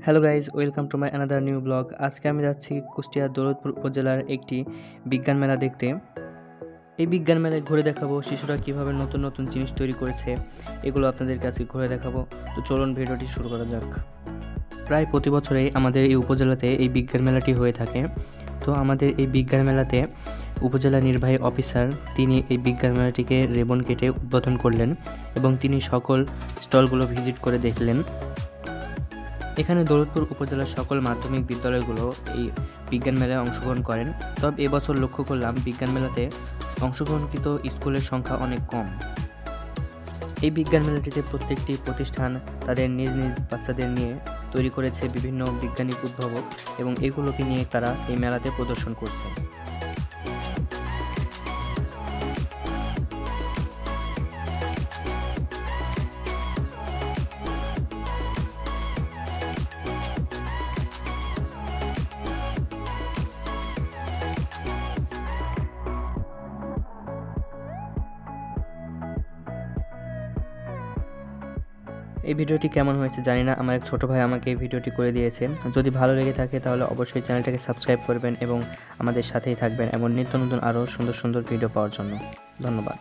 Hello guys, welcome to my another new blog. আজকে আমি যাচ্ছি কুষ্টিয়ার দৌলতপুর উপজেলার একটি বিজ্ঞান মেলা দেখতে। এই বিজ্ঞান মেলায় ঘুরে দেখাবো শিশুরা কীভাবে নতুন নতুন জিনিস তৈরি করেছে, এগুলো আপনাদেরকে আজকে ঘুরে দেখাবো। তো চলুন ভিডিওটি শুরু করা যাক। প্রায় প্রতি বছরেই আমাদের এই উপজেলাতে এই বিজ্ঞান মেলাটি হয়ে থাকে। তো আমাদের এই বিজ্ঞান মেলাতে উপজেলা নির্বাহী অফিসার তিনি এই বিজ্ঞান মেলাটিকে রিবন কেটে উদ্বোধন করলেন এবং তিনি সকল স্টলগুলো ভিজিট করে দেখলেন। এখানে দৌলতপুর উপজেলার সকল মাধ্যমিক বিদ্যালয়গুলো এই বিজ্ঞান মেলায় অংশগ্রহণ করেন। তবে এবছর লক্ষ্য করলাম বিজ্ঞান মেলাতে অংশগ্রহণকৃত স্কুলের সংখ্যা অনেক কম। এই বিজ্ঞান মেলাটিতে প্রত্যেকটি প্রতিষ্ঠান তাদের নিজ নিজ বাচ্চাদের নিয়ে তৈরি করেছে বিভিন্ন বৈজ্ঞানিক উদ্ভাবক এবং এগুলোকে নিয়ে তারা এই মেলাতে প্রদর্শন করছে। এই ভিডিওটি কেমন হয়েছে জানি না, আমার এক ছোটো ভাই আমাকে এই ভিডিওটি করে দিয়েছে। যদি ভালো লেগে থাকে তাহলে অবশ্যই চ্যানেলটাকে সাবস্ক্রাইব করবেন এবং আমাদের সাথেই থাকবেন এমন নিত্য নতুন আরও সুন্দর সুন্দর ভিডিও পাওয়ার জন্য। ধন্যবাদ।